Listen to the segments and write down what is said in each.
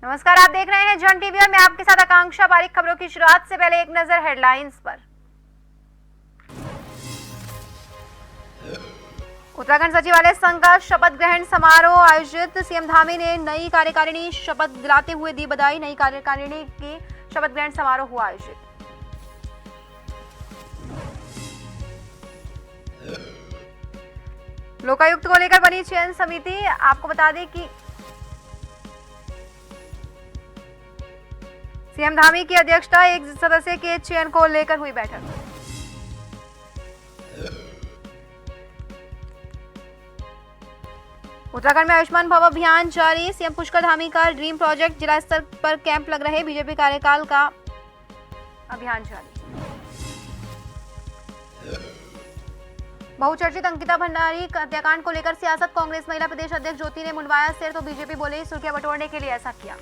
नमस्कार, आप देख रहे हैं जन टीवी और मैं आपके साथ आकांक्षा पारिक। खबरों की शुरुआत से पहले एक नजर हेडलाइंस पर। उत्तराखंड सचिवालय संघ का शपथ ग्रहण समारोह आयोजित। सीएम धामी ने नई कार्यकारिणी शपथ दिलाते हुए दी बधाई। नई कार्यकारिणी की शपथ ग्रहण समारोह हुआ आयोजित। लोकायुक्त को लेकर बनी चयन समिति। आपको बता दें कि सीएम धामी की अध्यक्षता एक सदस्य के चयन को लेकर हुई बैठक। उत्तराखंड में आयुष्मान भव अभियान जारी। सीएम पुष्कर धामी का ड्रीम प्रोजेक्ट, जिला स्तर पर कैंप लग रहे। बीजेपी कार्यकाल का अभियान जारी। बहुचर्चित अंकिता भंडारी हत्याकांड को लेकर सियासत। कांग्रेस महिला प्रदेश अध्यक्ष ज्योति ने मुंडवाया सिर, तो बीजेपी बोले सुर्खियां बटोरने के लिए ऐसा किया।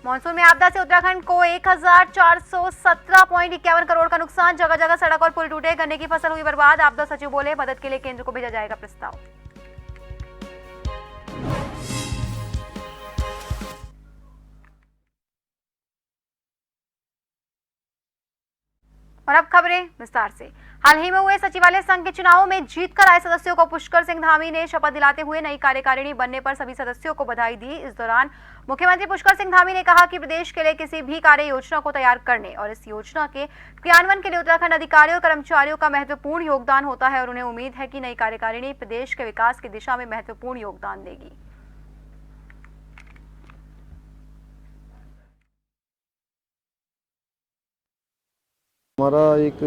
मानसून में आपदा से उत्तराखंड को 1417.51 करोड़ का नुकसान। जगह जगह सड़क और पुल टूटे। गन्ने की फसल हुई बर्बाद। आपदा सचिव बोले मदद के लिए केंद्र को भेजा जाएगा प्रस्ताव। और अब खबरें विस्तार से। हाल ही में हुए सचिवालय संघ के चुनावों में जीतकर आए सदस्यों को पुष्कर सिंह धामी ने शपथ दिलाते हुए नई कार्यकारिणी बनने पर सभी सदस्यों को बधाई दी। इस दौरान मुख्यमंत्री पुष्कर सिंह धामी ने कहा कि प्रदेश के लिए किसी भी कार्य योजना को तैयार करने और इस योजना के क्रियान्वयन के लिए उत्तराखंड अधिकारियों और कर्मचारियों का महत्वपूर्ण योगदान होता है और उन्हें उम्मीद है कि नई कार्यकारिणी प्रदेश के विकास की दिशा में महत्वपूर्ण योगदान देगी। हमारा एक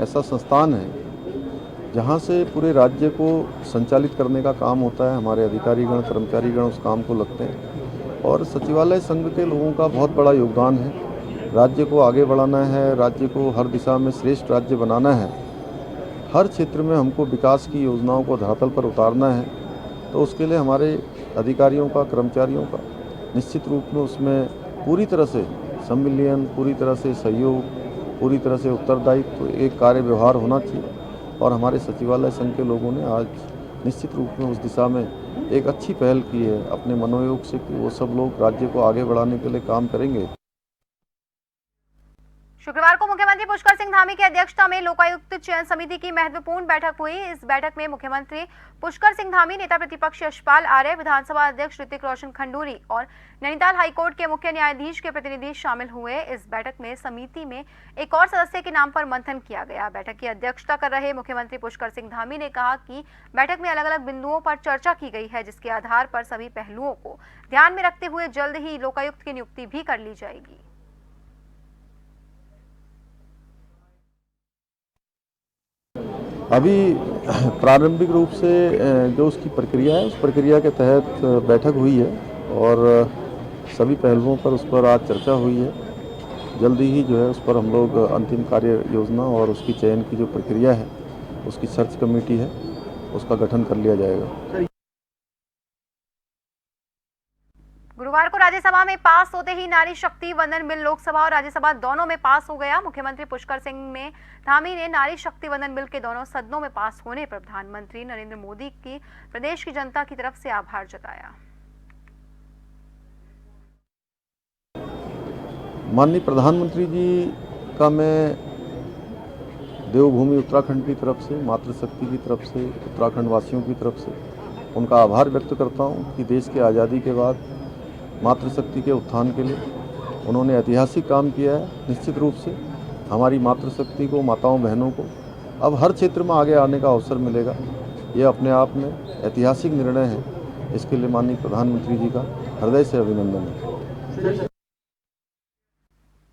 ऐसा संस्थान है जहाँ से पूरे राज्य को संचालित करने का काम होता है। हमारे अधिकारीगण कर्मचारीगण उस काम को लगते हैं और सचिवालय संघ के लोगों का बहुत बड़ा योगदान है। राज्य को आगे बढ़ाना है, राज्य को हर दिशा में श्रेष्ठ राज्य बनाना है, हर क्षेत्र में हमको विकास की योजनाओं को धरातल पर उतारना है। तो उसके लिए हमारे अधिकारियों का, कर्मचारियों का निश्चित रूप में उसमें पूरी तरह से सम्मिलन, पूरी तरह से सहयोग, पूरी तरह से उत्तरदायित्व, एक कार्य व्यवहार होना चाहिए। और हमारे सचिवालय संघ के लोगों ने आज निश्चित रूप में उस दिशा में एक अच्छी पहल की है अपने मनोयोग से कि वो सब लोग राज्य को आगे बढ़ाने के लिए काम करेंगे। शुक्रवार को मुख्यमंत्री पुष्कर सिंह धामी की अध्यक्षता में लोकायुक्त चयन समिति की महत्वपूर्ण बैठक हुई। इस बैठक में मुख्यमंत्री पुष्कर सिंह धामी, नेता प्रतिपक्ष यशपाल आर्य, विधानसभा अध्यक्ष ऋतिक रोशन खंडूरी और नैनीताल हाईकोर्ट के मुख्य न्यायाधीश के प्रतिनिधि शामिल हुए। इस बैठक में समिति में एक और सदस्य के नाम पर मंथन किया गया। बैठक की अध्यक्षता कर रहे मुख्यमंत्री पुष्कर सिंह धामी ने कहा कि बैठक में अलग अलग बिंदुओं पर चर्चा की गई है, जिसके आधार पर सभी पहलुओं को ध्यान में रखते हुए जल्द ही लोकायुक्त की नियुक्ति भी कर ली जाएगी। अभी प्रारंभिक रूप से जो उसकी प्रक्रिया है, उस प्रक्रिया के तहत बैठक हुई है और सभी पहलुओं पर उस पर आज चर्चा हुई है। जल्दी ही जो है उस पर हम लोग अंतिम कार्य योजना और उसकी चयन की जो प्रक्रिया है, उसकी सर्च कमेटी है, उसका गठन कर लिया जाएगा। गुरुवार को राज्यसभा में पास होते ही नारी शक्ति वंदन बिल लोकसभा और राज्यसभा दोनों में पास हो गया। मुख्यमंत्री पुष्कर सिंह धामी ने नारी शक्ति वंदन बिल के दोनों सदनों में पास होने पर प्रधानमंत्री नरेंद्र मोदी की प्रदेश की जनता की तरफ से आभार जताया। माननीय प्रधानमंत्री जी का मैं देवभूमि उत्तराखंड की तरफ से, मातृशक्ति की तरफ से, उत्तराखंड वासियों की तरफ से उनका आभार व्यक्त करता हूँ कि देश की आज़ादी के बाद मातृशक्ति के उत्थान के लिए उन्होंने ऐतिहासिक काम किया है। निश्चित रूप से हमारी मातृशक्ति को, माताओं बहनों को अब हर क्षेत्र में आगे आने का अवसर मिलेगा। ये अपने आप में ऐतिहासिक निर्णय है। इसके लिए माननीय प्रधानमंत्री जी का हृदय से अभिनंदन है।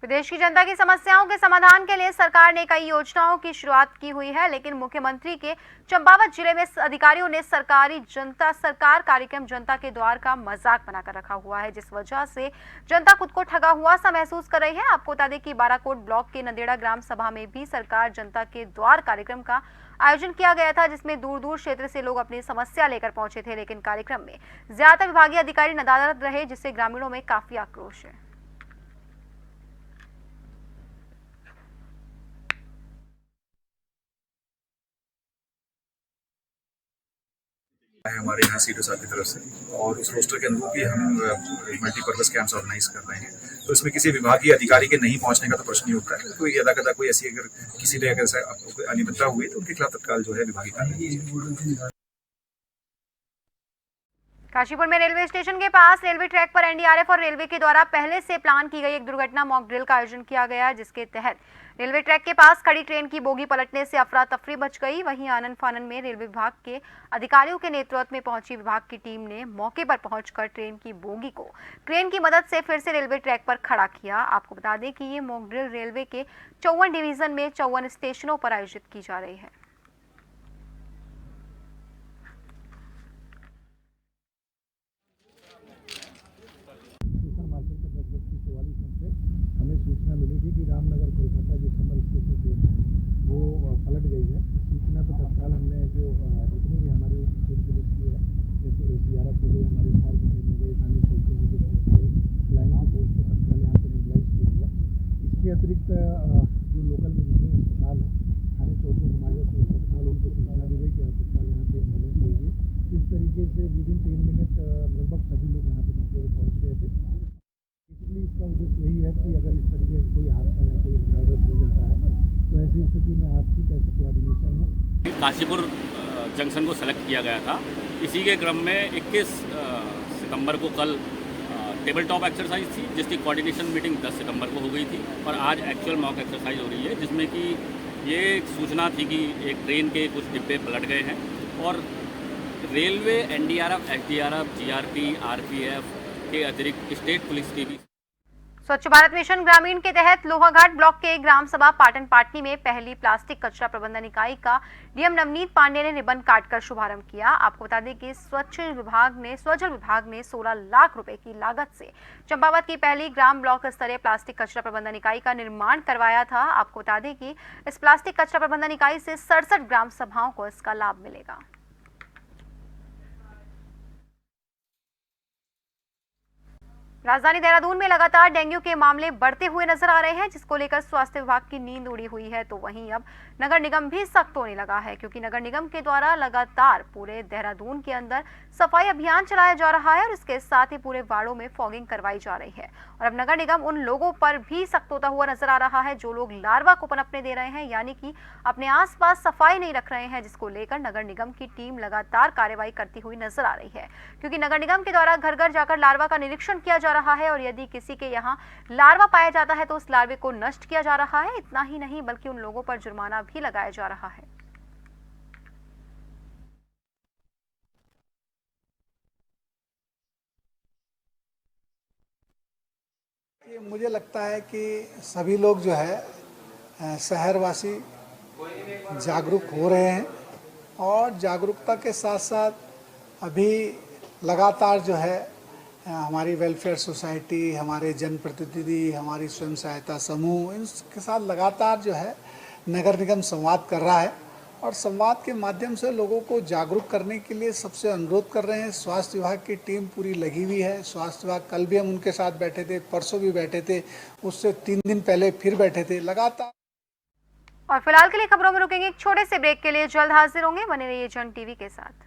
प्रदेश की जनता की समस्याओं के समाधान के लिए सरकार ने कई योजनाओं की शुरुआत की हुई है, लेकिन मुख्यमंत्री के चंपावत जिले में अधिकारियों ने सरकार कार्यक्रम जनता के द्वार का मजाक बनाकर रखा हुआ है, जिस वजह से जनता खुद को ठगा हुआ सा महसूस कर रही है। आपको बता दें कि बाराकोट ब्लॉक के नंदेड़ा ग्राम सभा में भी सरकार जनता के द्वार कार्यक्रम का आयोजन किया गया था, जिसमें दूर दूर क्षेत्र से लोग अपनी समस्या लेकर पहुंचे थे, लेकिन कार्यक्रम में ज्यादातर विभागीय अधिकारी नदारद रहे, जिससे ग्रामीणों में काफी आक्रोश है। है हमारे यहाँ सीडोसार की तरफ से, और उस रोस्टर के अनुरूप ही हम मल्टीपर्पज कैंप्स ऑर्गेनाइज कर रहे हैं। तो इसमें किसी विभागीय अधिकारी के नहीं पहुंचने का तो प्रश्न नहीं उठता है। कोई अदा कोई ऐसी अगर किसी ने अगर अनियमितता हुई तो उनके खिलाफ तत्काल जो है विभागीय कार्रवाई। काशीपुर में रेलवे स्टेशन के पास रेलवे ट्रैक पर एनडीआरएफ और रेलवे के द्वारा पहले से प्लान की गई एक दुर्घटना मॉक ड्रिल का आयोजन किया गया, जिसके तहत रेलवे ट्रैक के पास खड़ी ट्रेन की बोगी पलटने से अफरा तफरी मच गई। वहीं आनन फानन में रेलवे विभाग के अधिकारियों के नेतृत्व में पहुंची विभाग की टीम ने मौके पर पहुंचकर ट्रेन की बोगी को क्रेन की मदद से फिर से रेलवे ट्रैक पर खड़ा किया। आपको बता दें कि ये मॉक ड्रिल रेलवे के 54 डिवीजन में 54 स्टेशनों पर आयोजित की जा रही है। हमें सूचना मिली थी कि रामनगर कोलकाता जो समर स्पेशल ट्रेन है वो पलट गई है। सूचना पर तत्काल हमने जो जितनी भी हमारी स्टेट पुलिस की है, जैसे एसडीआरएफ हो गई, हमारी फायर की टीम हो गई, स्थानीय पुलिस हो गई, फ्लाइंग की फोर्स को तत्काल यहाँ पर मोबिलाइज किया गया। इसके अतिरिक्त जो लोकल में जितने अस्पताल हैं, थाने चौकी हिमालय से तत्काल उनको सूचना दी गई कि तत्काल यहाँ पर एम्बुलेंस भेजिए। इस तरीके से विदिन 3 मिनट लगभग सभी लोग यहाँ पर मौके पर पहुँच गए थे। इसलिए इसका उद्देश्य यही है कि अगर इस तरीके से कोई हादसा या कोई ड्राइवर हो जाता है तो ऐसी स्थिति में आपसी कैसे कोऑर्डिनेशन है। काशीपुर जंक्शन को सेलेक्ट किया गया था। इसी के क्रम में 21 सितंबर को कल टेबल टॉप एक्सरसाइज थी, जिसकी कोऑर्डिनेशन मीटिंग 10 सितंबर को हो गई थी, और आज एक्चुअल मॉक एक्सरसाइज हो रही है, जिसमें कि ये सूचना थी कि एक ट्रेन के कुछ डिब्बे पलट गए हैं, और railway, NDRF, SDRF, GRP, RPF के अतिरिक्त स्टेट पुलिस की भी। स्वच्छ भारत मिशन ग्रामीण के तहत लोहाघाट ब्लॉक के ग्राम सभा पाटन पाटनी में पहली प्लास्टिक कचरा प्रबंधन इकाई का डीएम नवनीत पांडे ने रिबन काटकर शुभारंभ किया। आपको बता दें कि स्वजल विभाग ने 16 लाख रुपए की लागत से चंपावत की पहली ग्राम ब्लॉक स्तरीय प्लास्टिक कचरा प्रबंधन इकाई का निर्माण करवाया था। आपको बता दें कि इस प्लास्टिक कचरा प्रबंधन इकाई से 67 ग्राम सभाओं को इसका लाभ मिलेगा। राजधानी देहरादून में लगातार डेंगू के मामले बढ़ते हुए नजर आ रहे हैं, जिसको लेकर स्वास्थ्य विभाग की नींद उड़ी हुई है। तो वहीं अब नगर निगम भी सख्त होने लगा है, क्योंकि नगर निगम के द्वारा लगातार पूरे देहरादून के अंदर सफाई अभियान चलाया जा रहा है और इसके साथ ही पूरे वार्डों में फॉगिंग करवाई जा रही है। और अब नगर निगम उन लोगों पर भी सख्त होता हुआ नजर आ रहा है जो लोग लार्वा को पनपने दे रहे हैं, यानी कि अपने आसपास सफाई नहीं रख रहे हैं, जिसको लेकर नगर निगम की टीम लगातार कार्रवाई करती हुई नजर आ रही है। क्योंकि नगर निगम के द्वारा घर घर जाकर लार्वा का निरीक्षण किया जा रहा है, और यदि किसी के यहाँ लार्वा पाया जाता है तो उस लार्वे को नष्ट किया जा रहा है। इतना ही नहीं, बल्कि उन लोगों पर जुर्माना भी लगाया जा रहा है। मुझे लगता है कि सभी लोग जो है शहरवासी जागरूक हो रहे हैं, और जागरूकता के साथ साथ अभी लगातार जो है हमारी वेलफेयर सोसाइटी, हमारे जनप्रतिनिधि, हमारी स्वयं सहायता समूह, इनके साथ लगातार जो है नगर निगम संवाद कर रहा है, और संवाद के माध्यम से लोगों को जागरूक करने के लिए सबसे अनुरोध कर रहे हैं। स्वास्थ्य विभाग की टीम पूरी लगी हुई है। स्वास्थ्य विभाग, कल भी हम उनके साथ बैठे थे, परसों भी बैठे थे, उससे 3 दिन पहले फिर बैठे थे लगातार। और फिलहाल के लिए खबरों में रुकेंगे एक छोटे से ब्रेक के लिए। जल्द हाजिर होंगे, बने रहिए जन टीवी के साथ।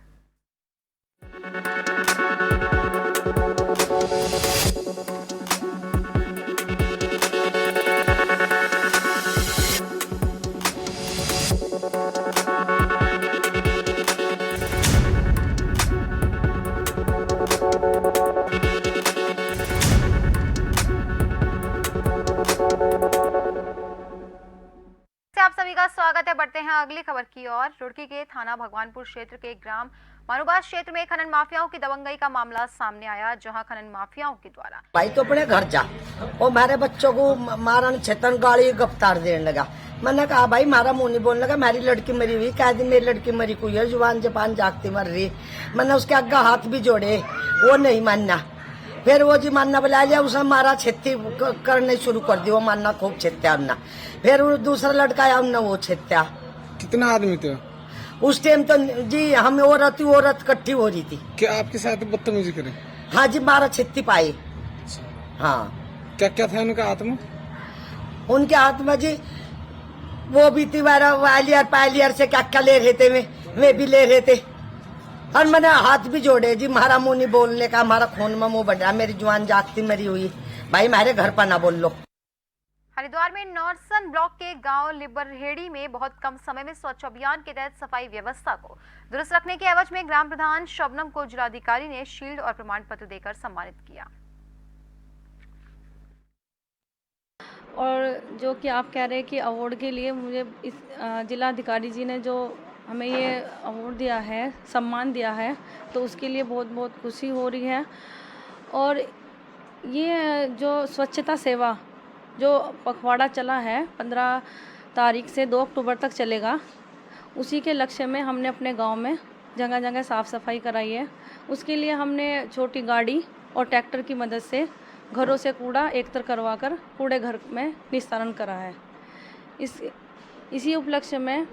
आप सभी का स्वागत है। बढ़ते हैं अगली खबर की ओर। रुड़की के थाना भगवानपुर क्षेत्र के ग्राम मानुबास क्षेत्र में खनन माफियाओं की दबंगई का मामला सामने आया, जहां खनन माफियाओं के द्वारा भाई तो अपने घर जा, और हमारे बच्चों को मारन छेतन गाड़ी गिरफ्तार देने लगा। मैंने कहा भाई मारा मुंह नहीं बोलने लगा, मेरी लड़की मरी हुई, कह दी मेरी लड़की मरी कोई है, जुबान जबान जागती मर रही। मैंने उसके आगे हाथ भी जोड़े, वो नहीं मानना। फिर वो जी मानना बुला लिया, उसने मारा, छेती करने शुरू कर दी, वो मानना खूब छेत्या हमने। फिर दूसरा लड़का आया, हमने वो छेत्या। कितना आदमी थे उस टाइम? तो जी हम औरत इकट्ठी हो रही थी। क्या आपके साथ बदतमीजी करे? हाँ जी, 12 छेती पाई। हाँ। क्या क्या था उनका हाथ में? उनके हाथ में जी वो भी थी, वालियर पायलियर से क्या क्या ले रहे थे, वे भी ले रहे थे। और मैंने हाथ भी जोड़े जी, हमारा मुंह नहीं बोलने का, हमारा खून में मुंह बढ़ रहा, मेरी जुबान जागती मरी हुई, भाई मेरे घर पर ना बोल लो। हरिद्वार में नॉर्सन ब्लॉक के गांव लिबरहेड़ी में बहुत कम समय में स्वच्छ अभियान के तहत सफाई व्यवस्था को दुरुस्त रखने के एवज में ग्राम प्रधान शबनम को जिलाधिकारी ने शील्ड और प्रमाण पत्र देकर सम्मानित किया। और जो कि आप कह रहे हैं कि अवार्ड के लिए मुझे इस जिलाधिकारी जी ने जो हमें ये अवार्ड दिया है, सम्मान दिया है, तो उसके लिए बहुत बहुत खुशी हो रही है। और ये जो स्वच्छता सेवा जो पखवाड़ा चला है 15 तारीख से 2 अक्टूबर तक चलेगा, उसी के लक्ष्य में हमने अपने गांव में जगह जगह साफ़ सफाई कराई है। उसके लिए हमने छोटी गाड़ी और ट्रैक्टर की मदद से घरों से कूड़ा एकत्र करवाकर कूड़े घर में निस्तारण करा है। इसी उपलक्ष्य में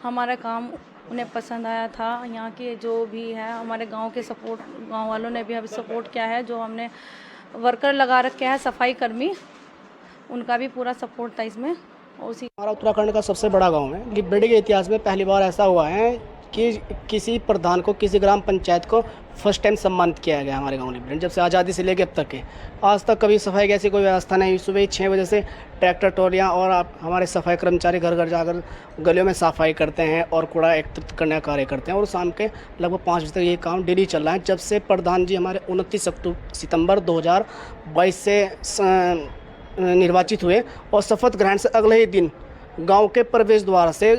हमारा काम उन्हें पसंद आया था। यहाँ के जो भी है हमारे गांव के सपोर्ट, गांव वालों ने भी हमें सपोर्ट किया है। जो हमने वर्कर लगा रखे हैं सफाई कर्मी, उनका भी पूरा सपोर्ट था इसमें। उसी हमारा उत्तराखंड का सबसे बड़ा गांव है। लिबरेड़ी के इतिहास में पहली बार ऐसा हुआ है कि किसी प्रधान को, किसी ग्राम पंचायत को फर्स्ट टाइम सम्मानित किया गया हमारे गांव लिबरेड़ी। जब से आज़ादी से लेकर अब तक के आज तक कभी सफाई की ऐसी कोई व्यवस्था नहीं। सुबह 6 बजे से ट्रैक्टर ट्रॉलियाँ और हमारे सफाई कर्मचारी घर घर जाकर गलियों में सफाई करते हैं और कूड़ा एकत्रित करने का कार्य करते हैं। और शाम के लगभग 5 बजे तक ये काम डेली चल रहा है। जब से प्रधान जी हमारे 29 सितंबर 2022 से निर्वाचित हुए और शपथ ग्रहण से अगले ही दिन गांव के प्रवेश द्वार से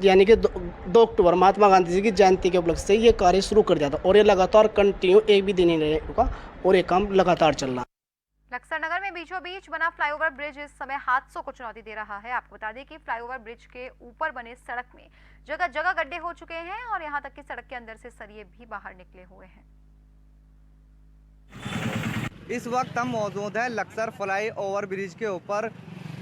यानी कि 2 अक्टूबर महात्मा गांधी जी की जयंती के उपलक्ष्य से ये कार्य शुरू कर दिया था। और ये लगातार कंटिन्यू, एक भी दिन ही नहीं रुका और ये काम लगातार चल रहा है। लक्सर नगर में बीचों बीच बना फ्लाईओवर ब्रिज इस समय हादसों को चुनौती दे रहा है। आपको बता दें कि फ्लाईओवर ब्रिज के ऊपर बने सड़क में जगह जगह गड्ढे हो चुके हैं और यहां तक कि सड़क के अंदर से सरिये भी बाहर निकले हुए हैं। इस वक्त हम मौजूद है लक्सर फ्लाई ओवर ब्रिज के ऊपर।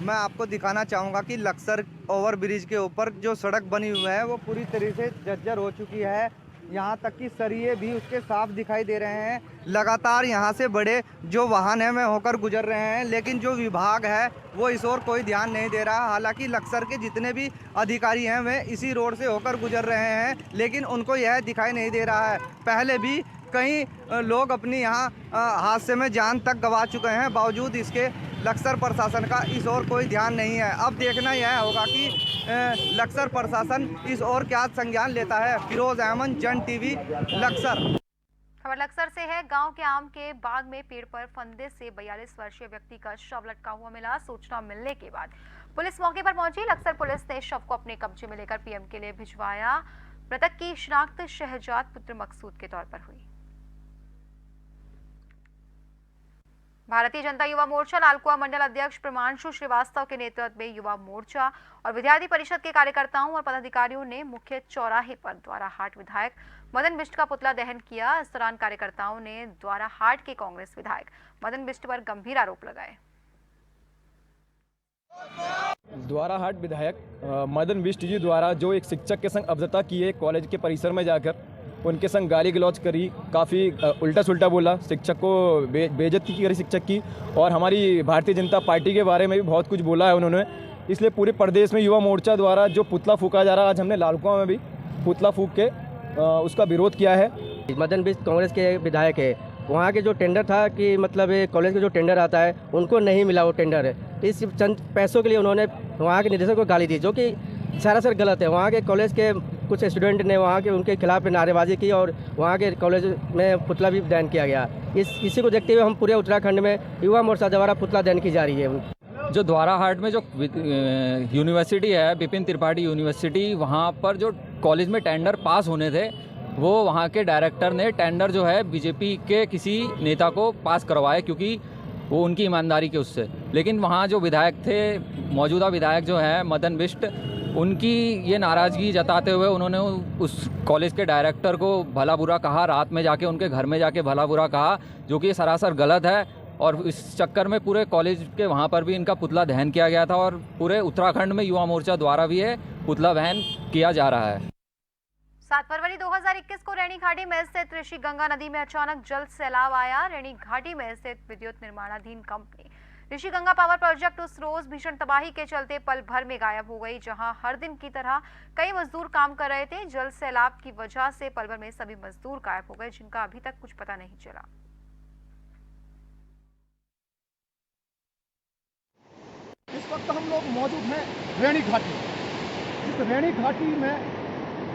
मैं आपको दिखाना चाहूँगा कि लक्सर ओवर ब्रिज के ऊपर जो सड़क बनी हुई है वो पूरी तरीके से जर्जर हो चुकी है। यहाँ तक कि सरिये भी उसके साफ दिखाई दे रहे हैं। लगातार यहाँ से बड़े जो वाहन हैं वे होकर गुजर रहे हैं, लेकिन जो विभाग है वो इस ओर कोई ध्यान नहीं दे रहा। हालांकि लक्सर के जितने भी अधिकारी हैं वे इसी रोड से होकर गुजर रहे हैं, लेकिन उनको यह दिखाई नहीं दे रहा है। पहले भी कई लोग अपनी यहाँ हादसे में जान तक गंवा चुके हैं, बावजूद इसके लक्सर प्रशासन का इस ओर कोई ध्यान नहीं है। अब देखना यह होगा कि लक्सर प्रशासन इस ओर क्या संज्ञान लेता है। फिरोज अहमद, जन टीवी, लक्सर। खबर लक्सर से है। गांव के आम के बाग में पेड़ पर फंदे से 42 वर्षीय व्यक्ति का शव लटका हुआ मिला। सूचना मिलने के बाद पुलिस मौके पर पहुंची। लक्सर पुलिस ने शव को अपने कब्जे में लेकर पीएम के लिए भिजवाया। मृतक की शिनाख्त शहजाद पुत्र मकसूद के तौर पर हुई। भारतीय जनता युवा मोर्चा लालकुआ मंडल अध्यक्ष प्रमांशु श्रीवास्तव के नेतृत्व में युवा मोर्चा और विद्यार्थी परिषद के कार्यकर्ताओं और पदाधिकारियों ने मुख्य चौराहे पर द्वाराहाट विधायक मदन बिष्ट का पुतला दहन किया। इस दौरान कार्यकर्ताओं ने द्वाराहाट के कांग्रेस विधायक मदन बिष्ट पर गंभीर आरोप लगाए। द्वाराहाट विधायक मदन बिष्ट जी द्वारा जो एक शिक्षक के संग अभद्रता की है, कॉलेज के परिसर में जाकर उनके संग गाली गलौज करी, काफ़ी उल्टा सुल्टा बोला, शिक्षक को बेइज्जती करी शिक्षक की, और हमारी भारतीय जनता पार्टी के बारे में भी बहुत कुछ बोला है उन्होंने। इसलिए पूरे प्रदेश में युवा मोर्चा द्वारा जो पुतला फूका जा रहा है, आज हमने लालकुआ में भी पुतला फूक के उसका विरोध किया है। मदन बिष्ट कांग्रेस के विधायक है। वहाँ के जो टेंडर था कि मतलब कॉलेज का जो टेंडर आता है उनको नहीं मिला वो टेंडर। इस चंद पैसों के लिए उन्होंने वहाँ के निदेशक को गाली दी, जो कि सरासर गलत है। वहाँ के कॉलेज के कुछ स्टूडेंट ने वहाँ के उनके खिलाफ नारेबाजी की और वहाँ के कॉलेज में पुतला भी दहन किया गया। इसी को देखते हुए हम पूरे उत्तराखंड में युवा मोर्चा द्वारा पुतला दहन की जा रही है। जो द्वाराहाट में जो यूनिवर्सिटी है, विपिन त्रिपाठी यूनिवर्सिटी, वहाँ पर जो कॉलेज में टेंडर पास होने थे, वो वहाँ के डायरेक्टर ने टेंडर जो है बीजेपी के किसी नेता को पास करवाए, क्योंकि वो उनकी ईमानदारी के उससे। लेकिन वहाँ जो विधायक थे, मौजूदा विधायक जो है मदन बिष्ट, उनकी ये नाराज़गी जताते हुए उन्होंने उस कॉलेज के डायरेक्टर को भला बुरा कहा, रात में जाके उनके घर में जाके भला बुरा कहा, जो कि सरासर गलत है। और इस चक्कर में पूरे कॉलेज के वहाँ पर भी इनका पुतला दहन किया गया था और पूरे उत्तराखंड में युवा मोर्चा द्वारा भी ये पुतला दहन किया जा रहा है। 7 फरवरी 2021 को रैणी घाटी में स्थित ऋषि गंगा नदी में अचानक जल सैलाब आया। रैणी घाटी में स्थित विद्युत निर्माणाधीन company Rishi Ganga power project उस रोज भीषण तबाही के चलते पल भर में गायब हो गई, जहां हर दिन की तरह कई मजदूर काम कर रहे थे। जल सैलाब की वजह से पल भर में सभी मजदूर गायब हो गए, जिनका अभी तक कुछ पता नहीं चला। इस वक्त हम लोग मौजूद हैं रैणी घाटी। इस रैणी घाटी में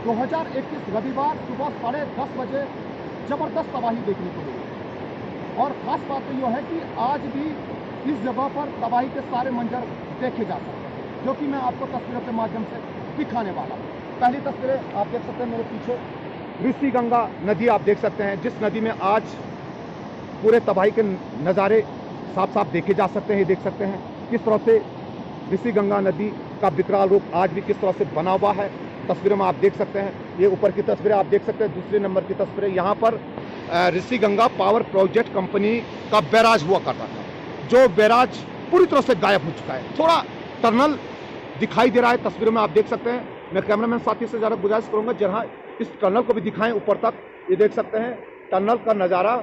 2021 रविवार सुबह 10:30 बजे जबरदस्त तबाही देखने को मिली और खास बात तो यह है कि आज भी इस जगह पर तबाही के सारे मंजर देखे जा सकते हैं, जो कि मैं आपको तस्वीरों के माध्यम से दिखाने वाला हूँ। पहली तस्वीरें आप देख सकते हैं मेरे पीछे ऋषि गंगा नदी आप देख सकते हैं, जिस नदी में आज पूरे तबाही के नज़ारे साफ साफ देखे जा सकते हैं। ये देख सकते हैं किस तरह से ऋषि गंगा नदी का विकराल रूप आज भी किस तरह से बना हुआ है। तस्वीरों में आप देख सकते हैं, ये ऊपर की तस्वीरें आप देख सकते हैं। दूसरे नंबर की तस्वीरें यहाँ पर Rishi Ganga power project company का बैराज हुआ करता था, जो बैराज पूरी तरह से गायब हो चुका है। थोड़ा टनल दिखाई दे रहा है, तस्वीरों में आप देख सकते हैं। मैं कैमरामैन साथी से ज़्यादा गुजारिश करूँगा जहाँ इस टनल को भी दिखाएं ऊपर तक। ये देख सकते हैं टनल का नज़ारा।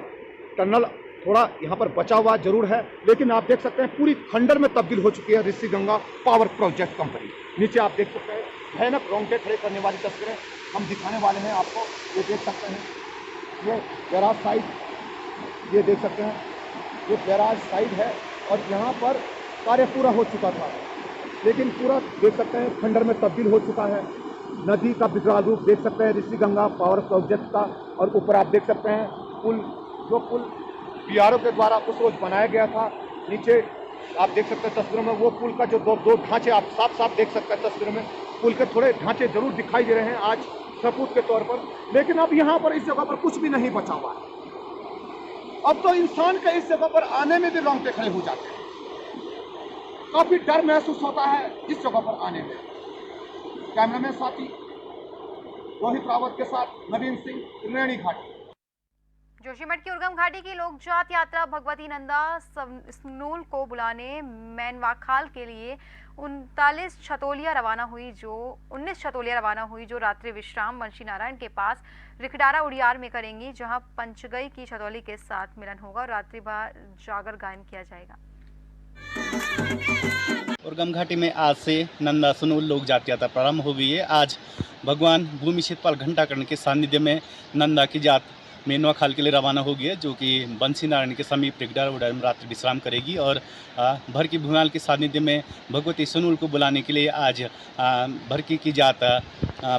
टनल थोड़ा यहाँ पर बचा हुआ जरूर है, लेकिन आप देख सकते हैं पूरी खंडर में तब्दील हो चुकी है Rishi Ganga power project company. नीचे आप देख सकते हैं भयानक रोंगटे खड़े करने वाली तस्वीरें हम दिखाने वाले हैं आपको। ये देख सकते हैं, ये बैराज साइड, ये देख सकते हैं ये बैराज साइड है और यहाँ पर कार्य पूरा हो चुका था, लेकिन पूरा देख सकते हैं खंडर में तब्दील हो चुका है। नदी का विकराल रूप देख सकते हैं ऋषि गंगा पावर प्रोजेक्ट का। और ऊपर आप देख सकते हैं पुल, जो पुल बीआरओ के द्वारा उस रोज बनाया गया था। नीचे आप देख सकते हैं तस्वीरों में वो पुल का जो दो ढांचे आप साफ साफ देख सकते हैं तस्वीरों में। पुल के थोड़े ढांचे जरूर दिखाई दे रहे हैं आज सबूत के तौर पर, लेकिन अब यहाँ पर इस जगह पर कुछ भी नहीं बचा हुआ है। अब तो इंसान के इस जगह पर आने में भी रोंगटे खड़े हो जाते हैं। काफी डर महसूस होता है इस जगह पर आने में। कैमरामैन साथी रोहित रावत के साथ नवीन सिंह, रैणी घाटी। जोशीमठ की उर्गम घाटी की लोकजात यात्रा भगवती नंदा स्नूल को बुलाने मैनवाखाल के लिए 19 छतोलियां रवाना हुई, जो रात्रि विश्राम वंशी नारायण के पास रिखडारा उड़ियार में करेंगी, जहां पंचगई की छतौली के साथ मिलन होगा और रात्रि भर जागर गायन किया जाएगा। उर्गम घाटी में आज से नंदा स्नूल लोक जात यात्रा प्रारंभ हो गई है। आज भगवान भूमि क्षेत्रपाल घंटाकर्ण के सानिध्य में नंदा की जात मेनवा खाल के लिए रवाना हो गई है, जो कि बंसी नारायण के समीप रिखडारा उड़ियार में रात्रि विश्राम करेगी। और भरकी भूमियाल के सानिध्य में भगवती स्नूल को बुलाने के लिए आज भरकी की जात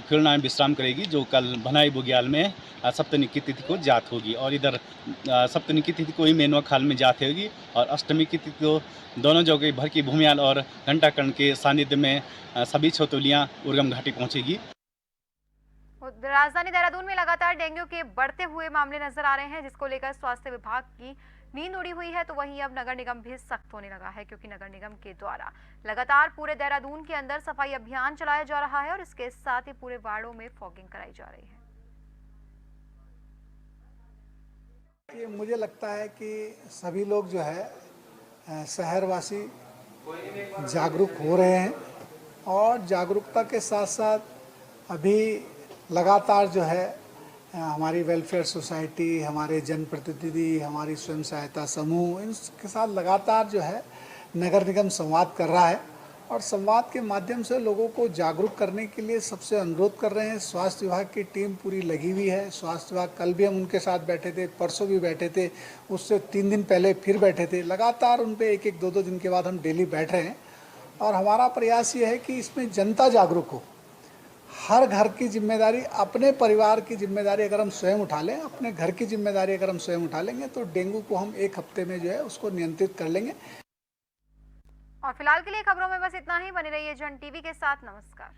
फिरना विश्राम करेगी, जो कल भनाई बुग्याल में सप्तमी की तिथि को जात होगी। और इधर सप्तमी की तिथि को ही मेनवा खाल में जात होगी और अष्टमी की तिथि को दोनों जगह भरकी भूमियाल और घंटाकर्ण के सानिध्य में सभी छतोलियाँ उर्गम घाटी पहुँचेगी। राजधानी देहरादून में लगातार डेंगू के बढ़ते हुए मामले नजर आ रहे हैं, जिसको लेकर स्वास्थ्य विभाग की नींद उड़ी हुई है। तो वहीं अब नगर निगम भी सख्त होने लगा है, क्योंकि नगर निगम के द्वारा लगातार पूरे देहरादून के अंदर सफाई अभियान चलाया जा रहा है और इसके साथ ही पूरे वार्डों में फॉगिंग कराई जा रही है। मुझे लगता है कि सभी लोग जो है शहरवासी जागरूक हो रहे हैं और जागरूकता के साथ साथ अभी लगातार जो है हमारी वेलफेयर सोसाइटी, हमारे जनप्रतिनिधि, हमारी स्वयं सहायता समूह, इनके साथ लगातार जो है नगर निगम संवाद कर रहा है और संवाद के माध्यम से लोगों को जागरूक करने के लिए सबसे अनुरोध कर रहे हैं। स्वास्थ्य विभाग की टीम पूरी लगी हुई है। स्वास्थ्य विभाग कल भी हम उनके साथ बैठे थे, परसों भी बैठे थे, उससे 3 दिन पहले फिर बैठे थे। लगातार उन पे 1-1, 2-2 दिन के बाद हम डेली बैठ रहे हैं और हमारा प्रयास ये है कि इसमें जनता जागरूक हो। हर घर की जिम्मेदारी, अपने परिवार की जिम्मेदारी अगर हम स्वयं उठा लें, अपने घर की जिम्मेदारी अगर हम स्वयं उठा लेंगे तो डेंगू को हम 1 हफ्ते में जो है उसको नियंत्रित कर लेंगे। और फिलहाल के लिए खबरों में बस इतना ही। बने रहिए जन टीवी के साथ। नमस्कार।